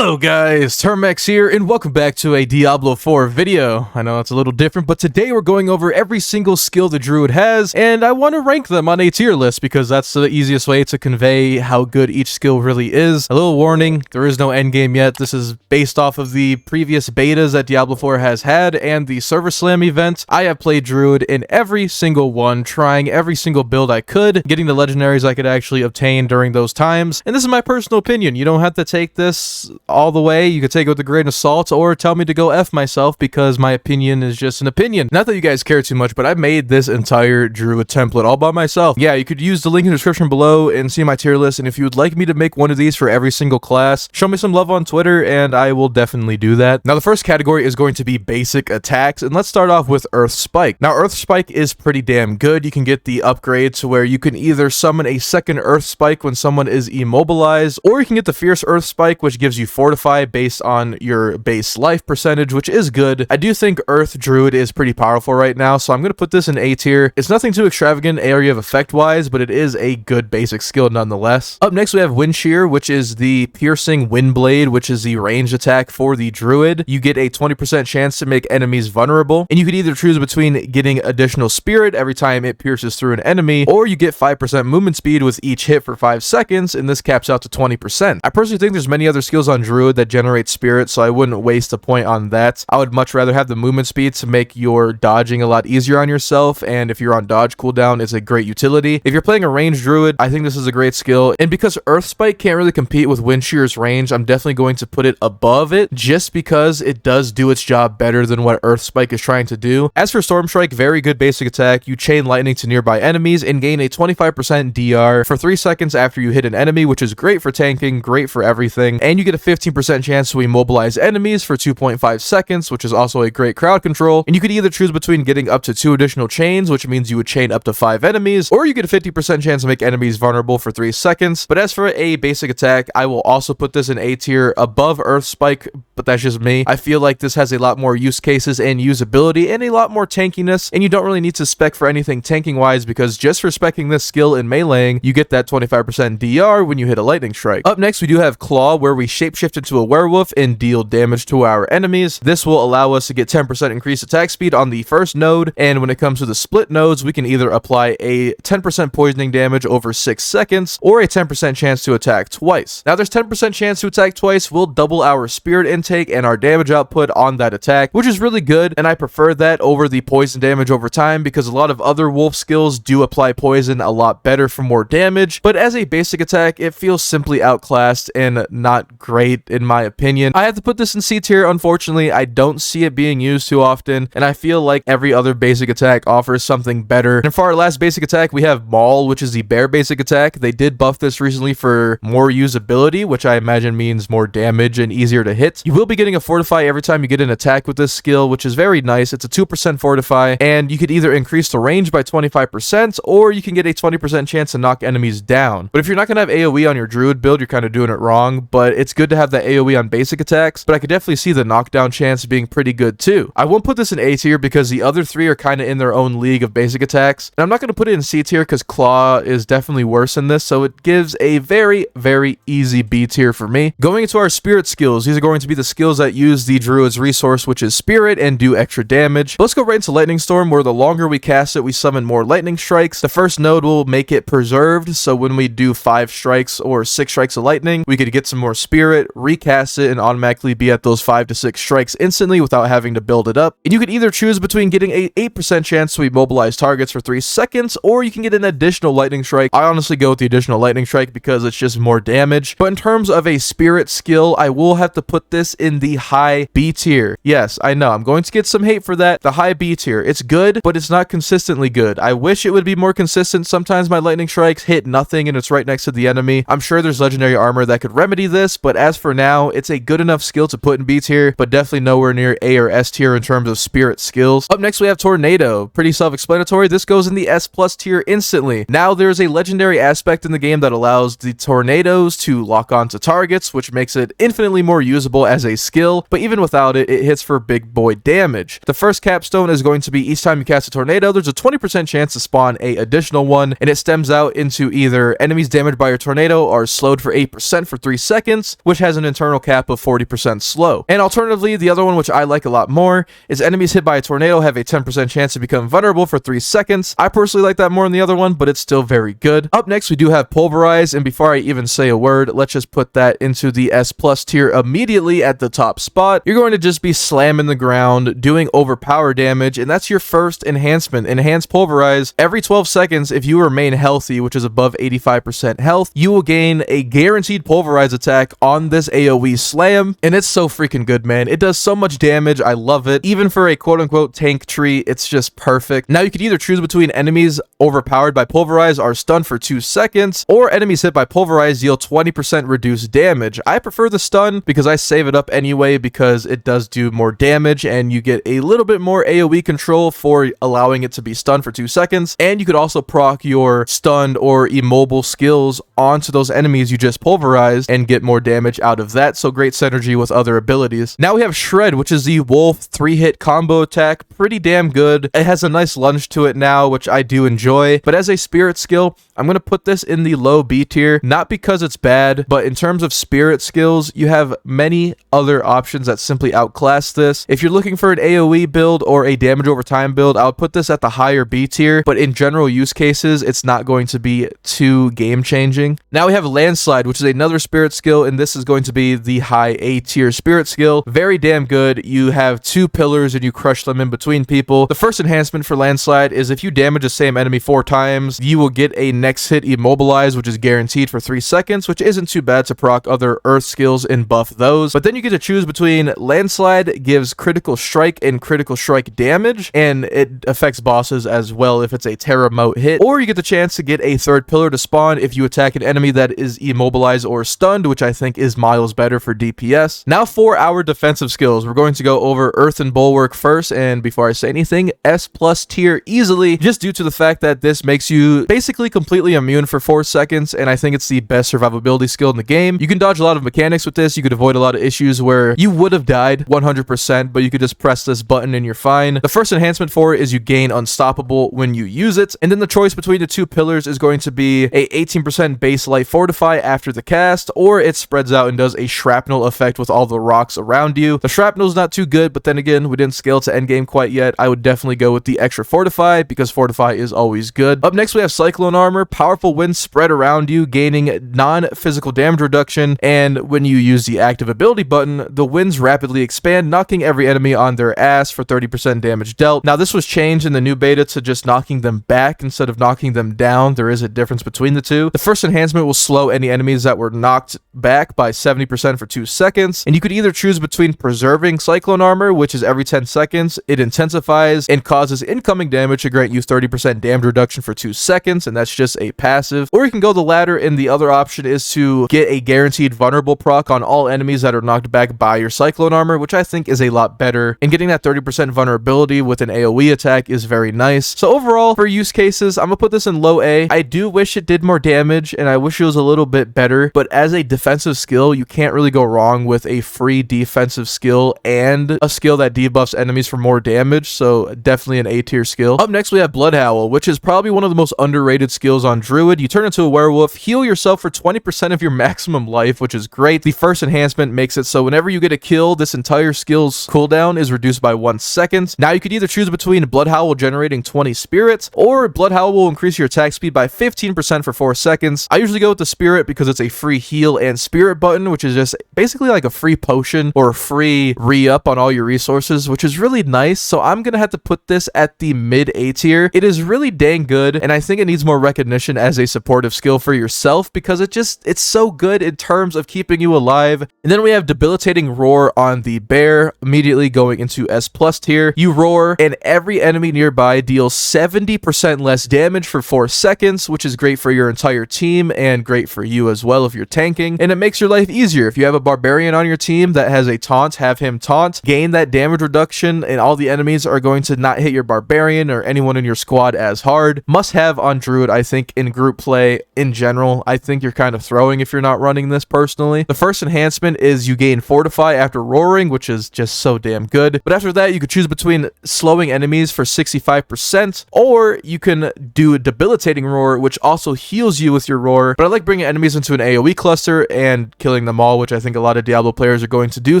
Hello guys, Termex here, and welcome back to a Diablo 4 video. I know it's a little different, but today we're going over every single skill the druid has, and I want to rank them on a tier list because that's the easiest way to convey how good each skill really is. A little warning, there is no endgame yet. This is based off of the previous betas that Diablo 4 has had and the Server Slam event. I have played druid in every single one, trying every single build I could, getting the legendaries I could actually obtain during those times, and this is my personal opinion. You don't have to take this all the way. You could take it with a grain of salt or tell me to go F myself because my opinion is just an opinion. Not that you guys care too much, but I made this entire druid template all by myself. Yeah, you could use the link in the description below and see my tier list, and if you would like me to make one of these for every single class, show me some love on Twitter and I will definitely do that. Now the first category is going to be basic attacks, and let's start off with Earth Spike. Now Earth Spike is pretty damn good. You can get the upgrade to where you can either summon a second Earth Spike when someone is immobilized, or you can get the Fierce Earth Spike, which gives you Fortify based on your base life percentage, which is good. I do think Earth Druid is pretty powerful right now, so I'm going to put this in A tier. It's nothing too extravagant area of effect wise, but it is a good basic skill nonetheless. Up next we have Wind Shear, which is the piercing wind blade, which is the ranged attack for the druid. You get a 20% chance to make enemies vulnerable, and you could either choose between getting additional spirit every time it pierces through an enemy, or you get 5% movement speed with each hit for 5 seconds, and this caps out to 20%. I personally think there's many other skills on druid that generate spirit, so I wouldn't waste a point on that. I would much rather have the movement speed to make your dodging a lot easier on yourself, and if you're on dodge cooldown, it's a great utility. If you're playing a ranged druid, I think this is a great skill, and because Earth Spike can't really compete with Wind Shear's range, I'm definitely going to put it above it, just because it does do its job better than what Earth Spike is trying to do. As for Storm Strike, very good basic attack. You chain lightning to nearby enemies and gain a 25% DR for 3 seconds after you hit an enemy, which is great for tanking, great for everything, and you get a 15% chance to immobilize enemies for 2.5 seconds, which is also a great crowd control. And you could either choose between getting up to 2 additional chains, which means you would chain up to 5 enemies, or you get a 50% chance to make enemies vulnerable for 3 seconds. But as for a basic attack, I will also put this in A tier above Earth Spike, but that's just me. I feel like this has a lot more use cases and usability and a lot more tankiness, and you don't really need to spec for anything tanking wise, because just for specking this skill in meleeing, you get that 25% DR when you hit a lightning strike. Up next we do have Claw, where we shapeshift into a werewolf and deal damage to our enemies. This will allow us to get 10% increased attack speed on the first node, and when it comes to the split nodes, we can either apply a 10% poisoning damage over 6 seconds or a 10% chance to attack twice. Now there's 10% chance to attack twice will double our spirit intake and our damage output on that attack, which is really good, and I prefer that over the poison damage over time because a lot of other wolf skills do apply poison a lot better for more damage, but as a basic attack it feels simply outclassed and not great in my opinion. I have to put this in C tier. Unfortunately, I don't see it being used too often, and I feel like every other basic attack offers something better. And for our last basic attack, we have Maul, which is the bear basic attack. They did buff this recently for more usability, which I imagine means more damage and easier to hit. You will be getting a Fortify every time you get an attack with this skill, which is very nice. It's a 2% Fortify, and you could either increase the range by 25%, or you can get a 20% chance to knock enemies down. But if you're not going to have AoE on your druid build, you're kind of doing it wrong, but it's good to have that AoE on basic attacks, but I could definitely see the knockdown chance being pretty good too. I won't put this in A tier because the other 3 are kind of in their own league of basic attacks, and I'm not going to put it in C tier because Claw is definitely worse than this, so it gives a very, very easy B tier for me. Going into our spirit skills, these are going to be the skills that use the druid's resource, which is spirit, and do extra damage. Let's go right into Lightning Storm, where the longer we cast it, we summon more lightning strikes. The first node will make it preserved, so when we do 5 strikes or 6 strikes of lightning, we could get some more spirit, recast it, and automatically be at those 5 to 6 strikes instantly without having to build it up. And you could either choose between getting a 8% chance to immobilize targets for 3 seconds, or you can get an additional lightning strike. I honestly go with the additional lightning strike because it's just more damage. But in terms of a spirit skill, I will have to put this in the high B tier. Yes, I know, I'm going to get some hate for that. The high B tier. It's good, but it's not consistently good. I wish it would be more consistent. Sometimes my lightning strikes hit nothing and it's right next to the enemy. I'm sure there's legendary armor that could remedy this, but as for now, it's a good enough skill to put in B tier, but definitely nowhere near A or S tier in terms of spirit skills. Up next we have Tornado. Pretty self-explanatory. This goes in the S+ tier instantly. Now there's a legendary aspect in the game that allows the tornadoes to lock onto targets, which makes it infinitely more usable as a skill, but even without it, it hits for big boy damage. The first capstone is going to be each time you cast a tornado, there's a 20% chance to spawn a additional one, and it stems out into either enemies damaged by your tornado are slowed for 8% for 3 seconds, which has has an internal cap of 40% slow. And alternatively, the other one, which I like a lot more, is enemies hit by a tornado have a 10% chance to become vulnerable for 3 seconds. I personally like that more than the other one, but it's still very good. Up next, we do have Pulverize, and before I even say a word, let's just put that into the S+ tier immediately at the top spot. You're going to just be slamming the ground, doing overpower damage, and that's your first enhancement. Enhanced Pulverize. Every 12 seconds, if you remain healthy, which is above 85% health, you will gain a guaranteed Pulverize attack on this AoE slam, and it's so freaking good, man. It does so much damage. I love it. Even for a quote-unquote tank tree, it's just perfect. Now, you could either choose between enemies overpowered by Pulverize are stunned for 2 seconds, or enemies hit by Pulverize deal 20% reduced damage. I prefer the stun because I save it up anyway because it does do more damage, and you get a little bit more AoE control for allowing it to be stunned for 2 seconds, and you could also proc your stunned or immobile skills onto those enemies you just pulverized and get more damage out of that, so great synergy with other abilities. Now we have Shred, which is the Wolf 3-hit combo attack. Pretty damn good. It has a nice lunge to it now, which I do enjoy, but as a spirit skill, I'm going to put this in the low B tier, not because it's bad, but in terms of spirit skills, you have many other options that simply outclass this. If you're looking for an AoE build or a damage over time build, I would put this at the higher B tier, but in general use cases, it's not going to be too game changing. Now we have Landslide, which is another spirit skill, and this is going to be the high A tier spirit skill. Very damn good. You have 2 pillars and you crush them in between people. The first enhancement for Landslide is if you damage the same enemy 4 times, you will get a next hit immobilize, which is guaranteed for 3 seconds, which isn't too bad to proc other earth skills and buff those. But then you get to choose between Landslide gives critical strike and critical strike damage, and it affects bosses as well if it's a Terra Mote hit, or you get the chance to get a 3rd pillar to spawn if you attack an enemy that is immobilized or stunned, which I think is miles better for DPS. Now for our defensive skills, we're going to go over Earth and Bulwark first, and before I say anything, S+ tier easily, just due to the fact that this makes you basically completely immune for 4 seconds, and I think it's the best survivability skill in the game. You can dodge a lot of mechanics with this. You could avoid a lot of issues where you would have died 100%, but you could just press this button and you're fine. The first enhancement for it is you gain Unstoppable when you use it, and then the choice between the 2 pillars is going to be a 18% base light fortify after the cast, or it spreads out and does a shrapnel effect with all the rocks around you. The shrapnel's not too good, but then again, we didn't scale to endgame quite yet. I would definitely go with the extra fortify because fortify is always good. Up next, we have Cyclone Armor. Powerful winds spread around you, gaining non-physical damage reduction, and when you use the active ability button, the winds rapidly expand, knocking every enemy on their ass for 30% damage dealt. Now, this was changed in the new beta to just knocking them back instead of knocking them down. There is a difference between the two. The first enhancement will slow any enemies that were knocked back by 70% for 2 seconds, and you could either choose between preserving Cyclone Armor, which is every 10 seconds, it intensifies and causes incoming damage to grant you 30% damage reduction for 2 seconds, and that's just a passive, or you can go the latter, and the other option is to get a guaranteed vulnerable proc on all enemies that are knocked back by your Cyclone Armor, which I think is a lot better, and getting that 30% vulnerability with an AoE attack is very nice. So overall, for use cases, I'm gonna put this in low A. I do wish it did more damage, and I wish it was a little bit better, but as a defensive skill, you can't really go wrong with a free defensive skill and a skill that debuffs enemies for more damage, so definitely an A tier skill. Up next, we have Blood Howl, which is probably one of the most underrated skills on Druid. You turn into a werewolf, heal yourself for 20% of your maximum life, which is great. The first enhancement makes it so whenever you get a kill, this entire skill's cooldown is reduced by 1 second. Now you could either choose between Blood Howl generating 20 spirits, or Blood Howl will increase your attack speed by 15% for 4 seconds. I usually go with the spirit because it's a free heal and spirit button, which is just basically like a free potion or a free re-up on all your resources, which is really nice. So I'm gonna have to put this at the mid A tier. It is really dang good, and I think it needs more recognition as a supportive skill for yourself because it's so good in terms of keeping you alive. And then we have Debilitating Roar on the bear, immediately going into S+ tier. You roar, and every enemy nearby deals 70% less damage for 4 seconds, which is great for your entire team and great for you as well if you're tanking, and it makes your life easier. If you have a barbarian on your team that has a taunt, have him taunt, gain that damage reduction, and all the enemies are going to not hit your barbarian or anyone in your squad as hard. Must have on Druid, I think, in group play in general. I think you're kind of throwing if you're not running this personally. The first enhancement is you gain Fortify after roaring, which is just so damn good. But after that, you could choose between slowing enemies for 65%, or you can do a debilitating roar, which also heals you with your roar. But I like bringing enemies into an AoE cluster and killing them all, which I think a lot of Diablo players are going to do,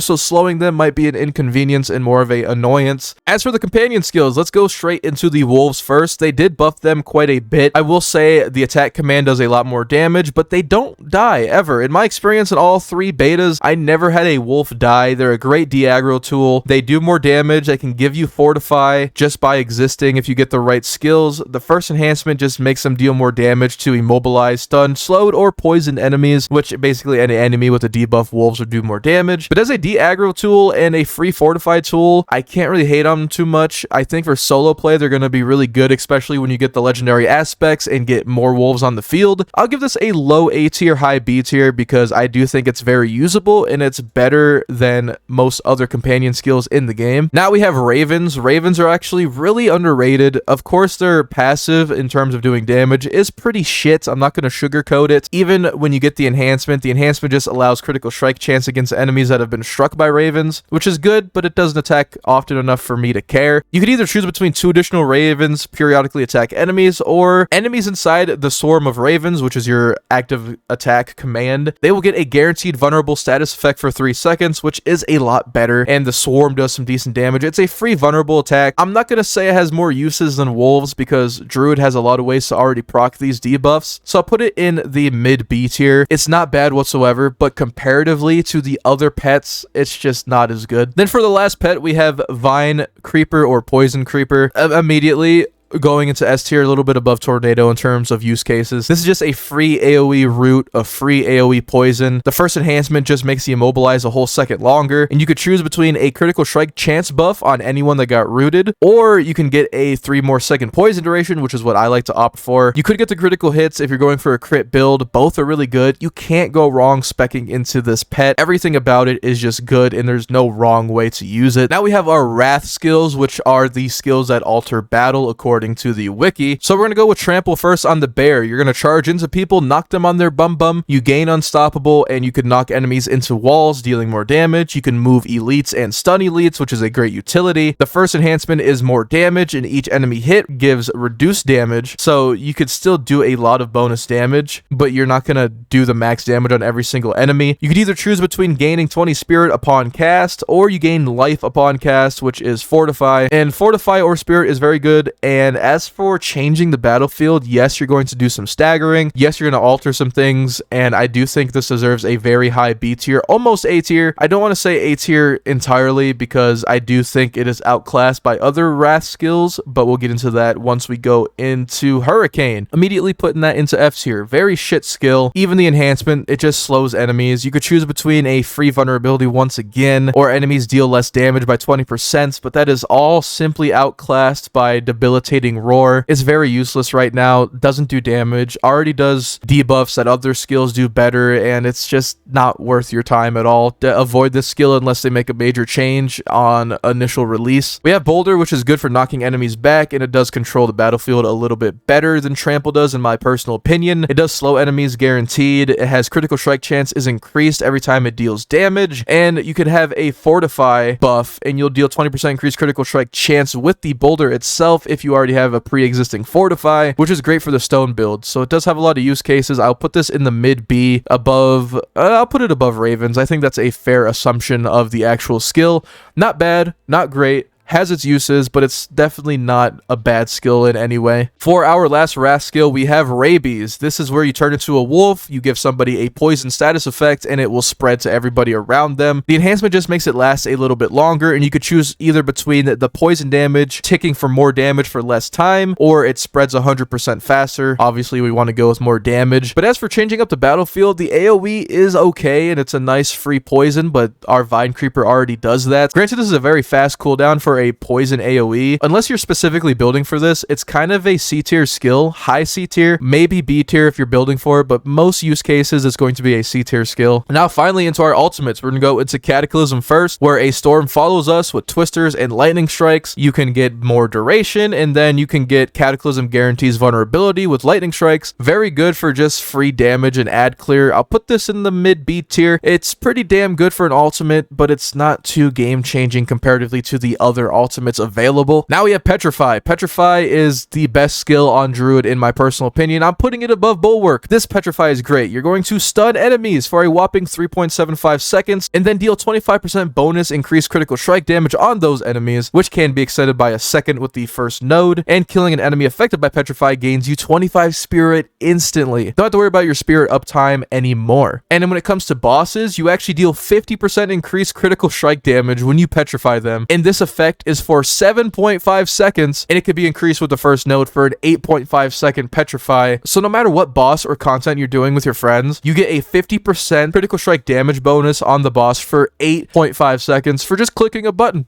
so slowing them might be an inconvenience and more of a annoyance. As for the companion skills, let's go straight into the wolves first. They did buff them quite a bit. I will say the attack command does a lot more damage, but they don't die ever. In my experience in all 3 betas, I never had a wolf die. They're a great de-aggro tool. They do more damage. They can give you Fortify just by existing if you get the right skills. The first enhancement just makes them deal more damage to immobilize, stun, slowed, or poisoned enemies, which basically any enemy with a debuff wolves would do more damage. But as a de-aggro tool and a free Fortify tool, I can't really hate on them too much. I think for solo play, they're going to be really good, especially when you get the legendary aspects and get more wolves on the field. I'll give this a low A tier, high B tier, because I do think it's very usable and it's better than most other companion skills in the game. Now we have Ravens. Ravens are actually really underrated. Of course, their passive in terms of doing damage is pretty shit. I'm not going to sugarcoat it. Even when you get the enhancement just allows critical strike chance against enemies that have been struck by Ravens, which is good, but it doesn't attack often enough for me to care. You could either choose between 2 additional Ravens periodically attack enemies, or enemies inside the Swarm of Ravens, which is your active attack command. They will get a guaranteed vulnerable status effect for 3 seconds, which is a lot better, and the Swarm does some decent damage. It's a free vulnerable attack. I'm not going to say it has more uses than Wolves, because Druid has a lot of ways to already proc these debuffs, so I'll put it in the mid B tier. It's not bad whatsoever, but comparatively to the other pets, it's just not as good. Then for the last pet, we have Vine Creeper or Poison Creeper. Immediately going into S tier, a little bit above Tornado in terms of use cases. This is just a free AoE root, a free AoE poison. The first enhancement just makes you immobilize a whole second longer, and you could choose between a critical strike chance buff on anyone that got rooted, or you can get a 3 more second poison duration, which is what I like to opt for. You could get the critical hits if you're going for a crit build. Both are really good. You can't go wrong speccing into this pet. Everything about it is just good, and there's no wrong way to use it. Now we have our Wrath skills, which are the skills that alter battle according to the wiki. So we're going to go with Trample first on the bear. You're going to charge into people, knock them on their bum, you gain Unstoppable, and you can knock enemies into walls, dealing more damage. You can move elites and stun elites, which is a great utility. The first enhancement is more damage, and each enemy hit gives reduced damage, so you could still do a lot of bonus damage, but you're not going to do the max damage on every single enemy. You could either choose between gaining 20 spirit upon cast, or you gain life upon cast, which is Fortify, and Fortify or Spirit is very good. And as for changing the battlefield, yes, you're going to do some staggering. Yes, you're going to alter some things, and I do think this deserves a very high B tier, almost A tier. I don't want to say A tier entirely, because I do think it is outclassed by other Wrath skills, but we'll get into that once we go into Hurricane. Immediately putting that into F tier. Very shit skill. Even the enhancement, it just slows enemies. You could choose between a free vulnerability once again, or enemies deal less damage by 20%, but that is all simply outclassed by debilitating roar. Is very useless right now, doesn't do damage, already does debuffs that other skills do better, and it's just not worth your time at all. Avoid this skill unless they make a major change on initial release. We have Boulder, which is good for knocking enemies back, and it does control the battlefield a little bit better than Trample does, in my personal opinion. It does slow enemies guaranteed. It has critical strike chance is increased every time it deals damage, and you could have a Fortify buff, and you'll deal 20% increased critical strike chance with the Boulder itself if you already have a pre-existing Fortify, which is great for the stone build. So it does have a lot of use cases. I'll put this in the mid B, above, I'll put it above Ravens. I think that's a fair assumption of the actual skill. Not bad, not great. Has its uses, but it's definitely not a bad skill in any way. For our last Wrath skill, we have Rabies. This is where you turn into a wolf, you give somebody a poison status effect, and it will spread to everybody around them. The enhancement just makes it last a little bit longer, and you could choose either between the poison damage ticking for more damage for less time, or it spreads 100% faster. Obviously, we want to go with more damage. But as for changing up the battlefield, the AoE is okay, and it's a nice free poison, but our Vine Creeper already does that. Granted, this is a very fast cooldown for for a poison AoE. Unless you're specifically building for this, it's kind of a C tier skill, high C tier, maybe B tier if you're building for it, but most use cases it's going to be a C tier skill. Now finally into our ultimates, we're gonna go into Cataclysm first, where a storm follows us with twisters and lightning strikes. You can get more duration, and then you can get Cataclysm guarantees vulnerability with lightning strikes. Very good for just free damage and ad clear. I'll put this in the mid B tier. It's pretty damn good for an ultimate, but it's not too game changing comparatively to the other ultimates available. Now we have Petrify. Petrify is the best skill on Druid in my personal opinion. I'm putting it above Bulwark. This Petrify is great. You're going to stun enemies for a whopping 3.75 seconds and then deal 25% bonus increased critical strike damage on those enemies, which can be extended by a second with the first node, and killing an enemy affected by Petrify gains you 25 spirit instantly. Don't have to worry about your spirit uptime anymore. And then when it comes to bosses, you actually deal 50% increased critical strike damage when you petrify them, and this effect is for 7.5 seconds, and it can be increased with the first node for an 8.5 second petrify. So no matter what boss or content you're doing with your friends, you get a 50% critical strike damage bonus on the boss for 8.5 seconds for just clicking a button.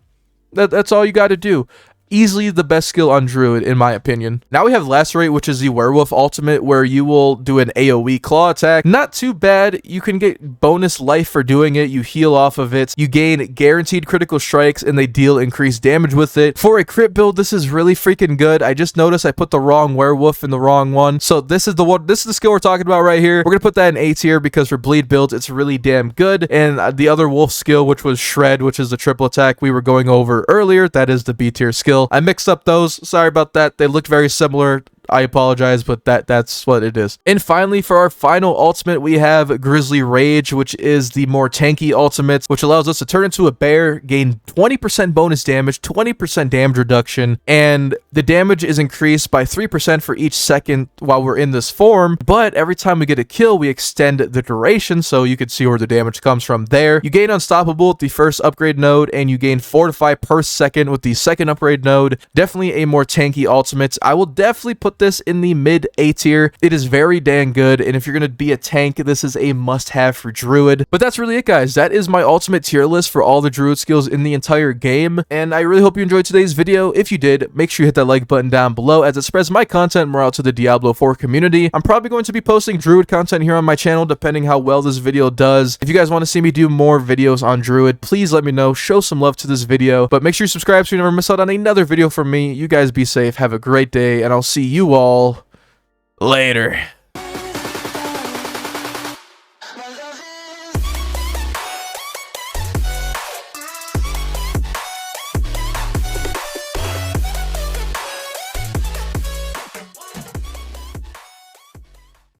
That's all you got to do. Easily the best skill on Druid, in my opinion. Now we have Lacerate, which is the Werewolf ultimate, where you will do an AoE claw attack. Not too bad. You can get bonus life for doing it. You heal off of it. You gain guaranteed critical strikes, and they deal increased damage with it. For a crit build, this is really freaking good. I just noticed I put the wrong Werewolf in the wrong one. So this is the one. This is the skill we're talking about right here. We're gonna put that in A tier because for bleed builds, it's really damn good. And the other wolf skill, which was Shred, which is the triple attack we were going over earlier, that is the B tier skill. I mixed up those. Sorry about that. They looked very similar. I apologize, but that's what it is. And finally, for our final ultimate, we have Grizzly Rage, which is the more tanky ultimate, which allows us to turn into a bear, gain 20% bonus damage, 20% damage reduction, and the damage is increased by 3% for each second while we're in this form. But every time we get a kill, we extend the duration, so you can see where the damage comes from there. You gain Unstoppable with the first upgrade node, and you gain Fortify per second with the second upgrade node. Definitely a more tanky ultimate. I will definitely put this in the mid A tier. It is very dang good, and if you're gonna be a tank, this is a must-have for Druid. But that's really it, guys. That is my ultimate tier list for all the Druid skills in the entire game, and I really hope you enjoyed today's video. If you did, make sure you hit that like button down below, as it spreads my content more out to the Diablo 4 community. I'm probably going to be posting Druid content here on my channel, depending how well this video does. If you guys want to see me do more videos on Druid, please let me know. Show some love to this video, but make sure you subscribe so you never miss out on another video from me. You guys be safe, have a great day, and I'll see you all later.